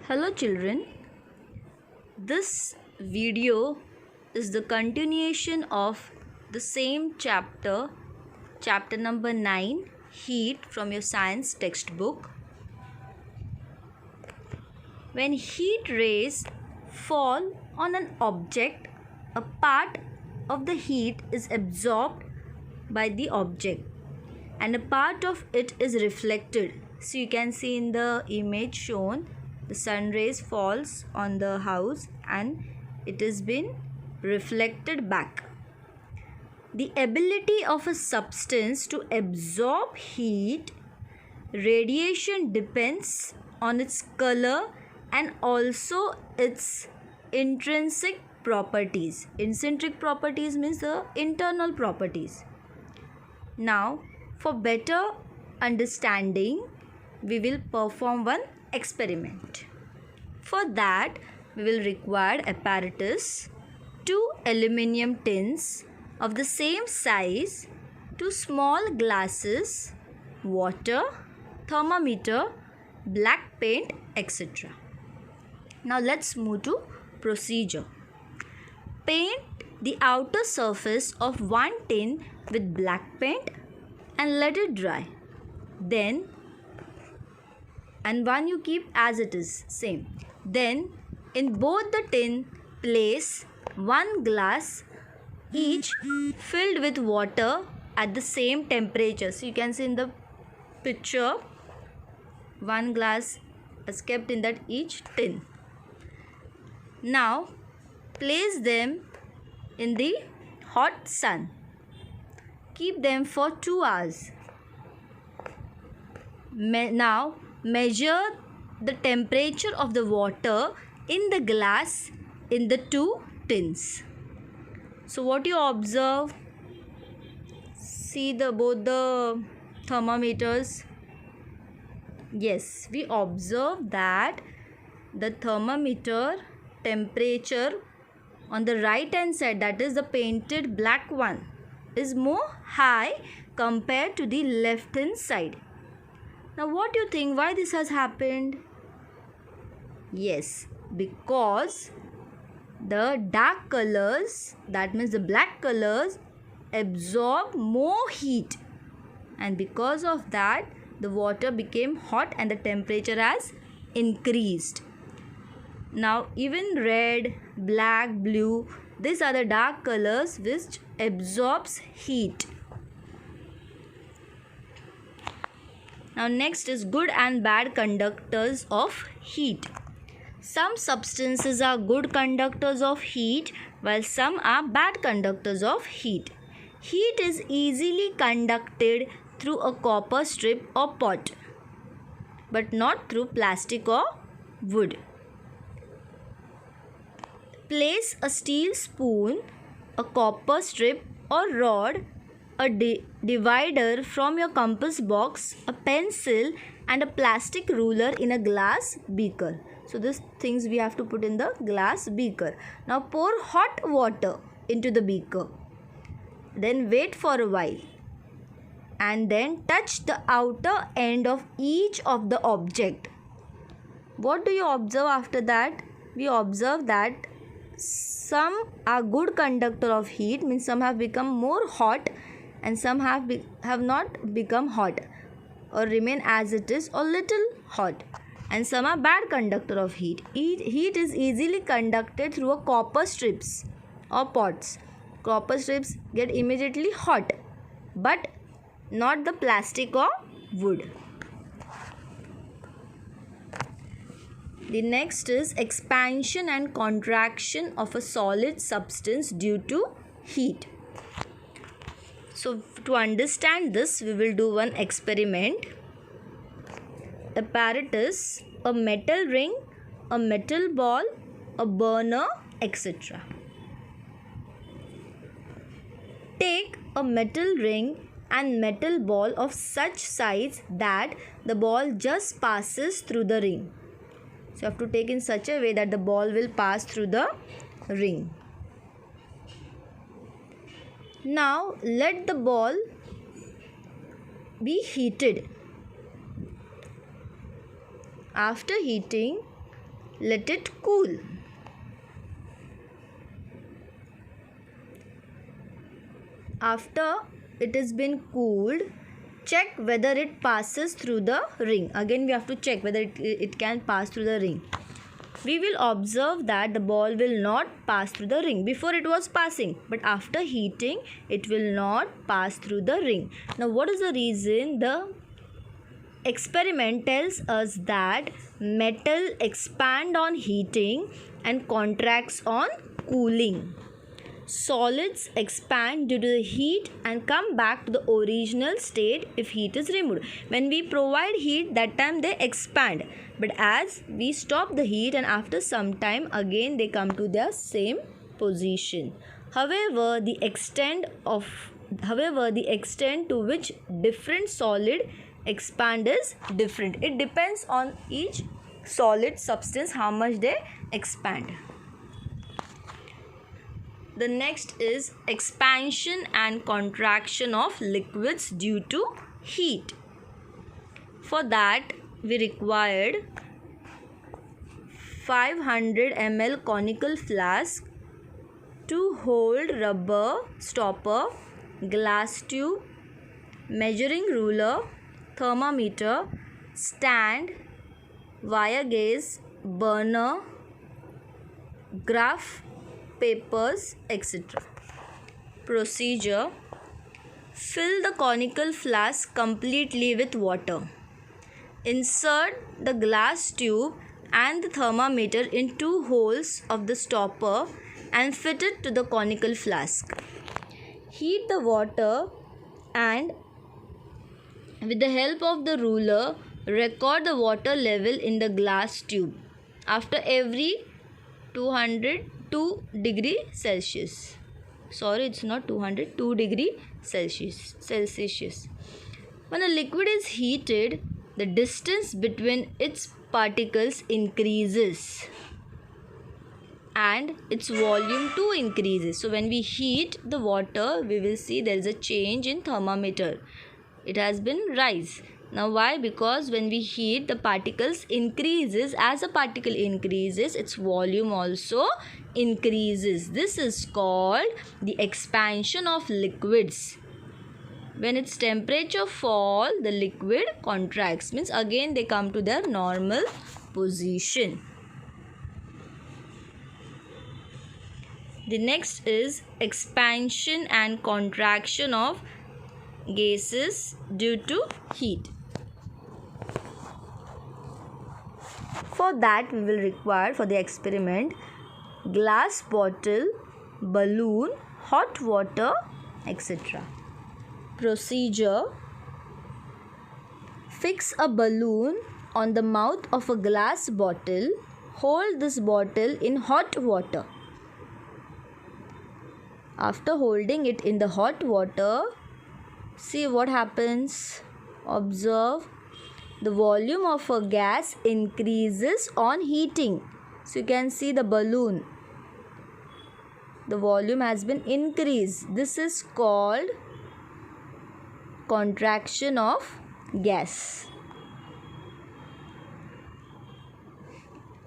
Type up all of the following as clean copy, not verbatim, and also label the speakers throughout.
Speaker 1: Hello children, this video is the continuation of the same chapter number 9, heat, from your science textbook. When heat rays fall on an object, a part of the heat is absorbed by the object and a part of it is reflected. So you can see in the image shown, the sun rays falls on the house and it has been reflected back. The ability of a substance to absorb heat radiation depends on its color and also its intrinsic properties. Intrinsic properties means the internal properties. Now, for better understanding, we will perform one experiment. For that, we will require apparatus, 2 aluminium tins of the same size, 2 small glasses, water, thermometer, black paint, etc. Now let's move to procedure. Paint the outer surface of one tin with black paint and let it dry. Then, and one you keep as it is, same. Then, in both the tin, place one glass each filled with water at the same temperature. So you can see in the picture, one glass is kept in that each tin. Now, place them in the hot sun. Keep them for 2 hours. Now, measure the temperature of the water in the glass in the 2 tins. So what you observe? See both the thermometers. Yes, we observe that the thermometer temperature on the right hand side, that is the painted black one, is more high compared to the left hand side. Now what do you think, why this has happened? Yes, because the dark colors, that means the black colors, absorb more heat, and because of that the water became hot and the temperature has increased. Now even red, black, blue, these are the dark colors which absorbs heat. Now next is good and bad conductors of heat. Some substances are good conductors of heat while some are bad conductors of heat. Heat is easily conducted through a copper strip or pot, but not through plastic or wood. Place a steel spoon, a copper strip or rod, a divider from your compass box, a pencil and a plastic ruler in a glass beaker. So these things we have to put in the glass beaker. Now pour hot water into the beaker. Then wait for a while. And then touch the outer end of each of the object. What do you observe after that? We observe that some are good conductor of heat, means some have become more hot and some have not become hot or remain as it is or little hot, and some are bad conductor of heat. Heat is easily conducted through a copper strips or pots. Copper strips get immediately hot, but not the plastic or wood. The next is expansion and contraction of a solid substance due to heat. So to understand this, we will do one experiment. Apparatus, a metal ring, a metal ball, a burner, etc. Take a metal ring and metal ball of such size that the ball just passes through the ring. So you have to take in such a way that the ball will pass through the ring. Now let the ball be heated. After heating, let it cool. After it has been cooled, check whether it passes through the ring. Again, we have to check whether it can pass through the ring. We will observe that the ball will not pass through the ring. Before it was passing, but after heating, it will not pass through the ring. Now, what is the reason? The experiment tells us that metal expand on heating and contracts on cooling. Solids expand due to the heat and come back to the original state if heat is removed. When we provide heat, that time they expand. But as we stop the heat and after some time again they come to their same position. However, the extent to which different solid expand is different. It depends on each solid substance how much they expand. The next is expansion and contraction of liquids due to heat. For that, we required 500 ml conical flask, 2 hold rubber stopper, glass tube, measuring ruler, thermometer, stand, wire gauge, burner, graph, papers, etc. Procedure: fill the conical flask completely with water. Insert the glass tube and the thermometer in 2 holes of the stopper and fit it to the conical flask. Heat the water and with the help of the ruler, record the water level in the glass tube after every 202 degree Celsius. Sorry, it's not 200, 2 degree Celsius. When a liquid is heated, the distance between its particles increases and its volume too increases. So when we heat the water, we will see there is a change in thermometer. It has been rise. Now why? Because when we heat, the particles increases. As a particle increases, its volume also increases. This is called the expansion of liquids. When its temperature fall, the liquid contracts. Means again they come to their normal position. The next is expansion and contraction of gases due to heat. For that we will require, for the experiment, glass bottle, balloon, hot water, etc. Procedure: fix a balloon on the mouth of a glass bottle. Hold this bottle in hot water. After holding it in the hot water, see what happens. Observe. The volume of a gas increases on heating. So you can see the balloon. The volume has been increased. This is called contraction of gas.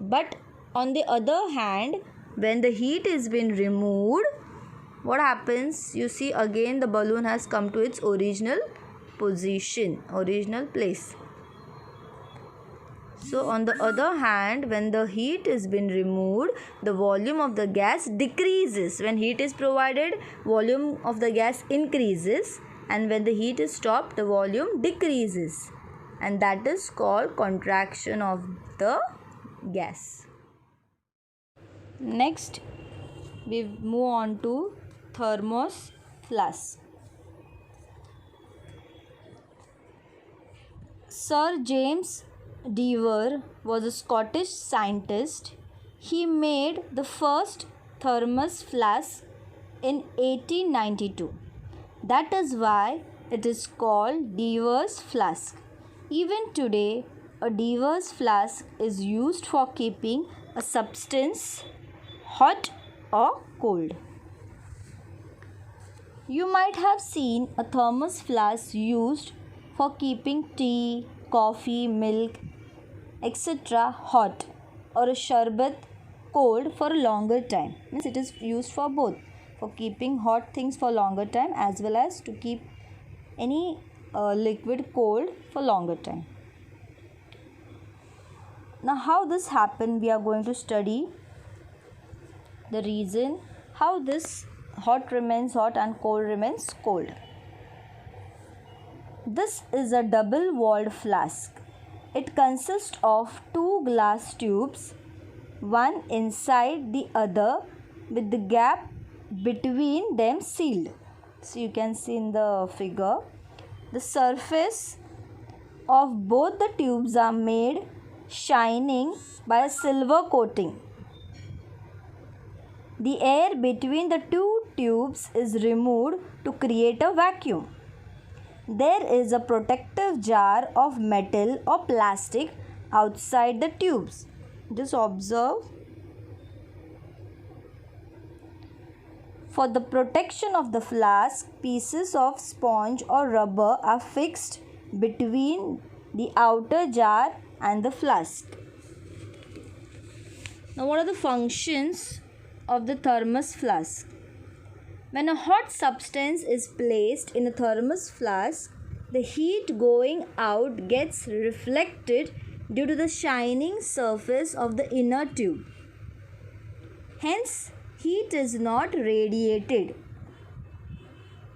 Speaker 1: But on the other hand, when the heat is been removed, what happens? You see again the balloon has come to its original position, original place. So on the other hand, when the heat is been removed, the volume of the gas decreases. When heat is provided, volume of the gas increases, and when the heat is stopped, the volume decreases, and that is called contraction of the gas. Next, we move on to thermos flask. Sir James Dewar was a Scottish scientist. He made the first thermos flask in 1892. That is why it is called Dewar's flask. Even today, a Dewar's flask is used for keeping a substance hot or cold. You might have seen a thermos flask used for keeping tea, coffee, milk, etc. hot. or a sharbat cold for a longer time. Means it is used for both, for keeping hot things for longer time as well as to keep any liquid cold for longer time. Now how this happen, we are going to study the reason how this hot remains hot and cold remains cold. This is a double walled flask. It consists of two glass tubes, one inside the other with the gap between them sealed. So you can see in the figure, the surface of both the tubes are made shining by a silver coating. The air between the two tubes is removed to create a vacuum. There is a protective jar of metal or plastic outside the tubes. Just observe. For the protection of the flask, pieces of sponge or rubber are fixed between the outer jar and the flask. Now, what are the functions of the thermos flask? When a hot substance is placed in a thermos flask, the heat going out gets reflected due to the shining surface of the inner tube. Hence, heat is not radiated.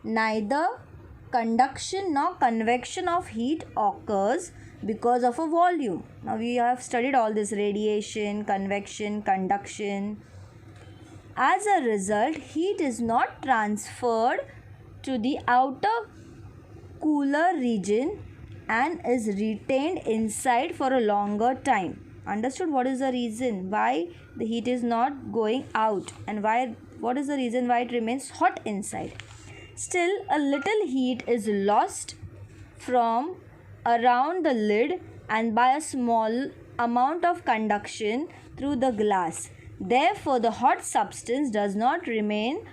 Speaker 1: Neither conduction nor convection of heat occurs because of a volume. Now, we have studied all this: radiation, convection, conduction. As a result, heat is not transferred to the outer cooler region and is retained inside for a longer time. Understood? What is the reason why the heat is not going out, and what is the reason why it remains hot inside? Still, a little heat is lost from around the lid and by a small amount of conduction through the glass. Therefore, the hot substance does not remain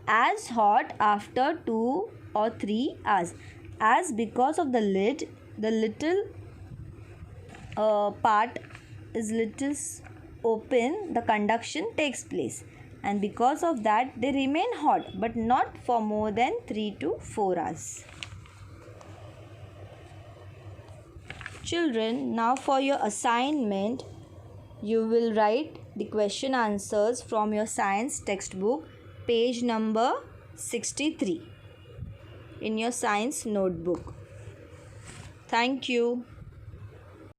Speaker 1: as hot after 2 or 3 hours. As because of the lid, the little part is little open, the conduction takes place. And because of that, they remain hot, but not for more than 3 to 4 hours. Children, now for your assignment, you will write the question answers from your science textbook, page number 63 in your science notebook. Thank you.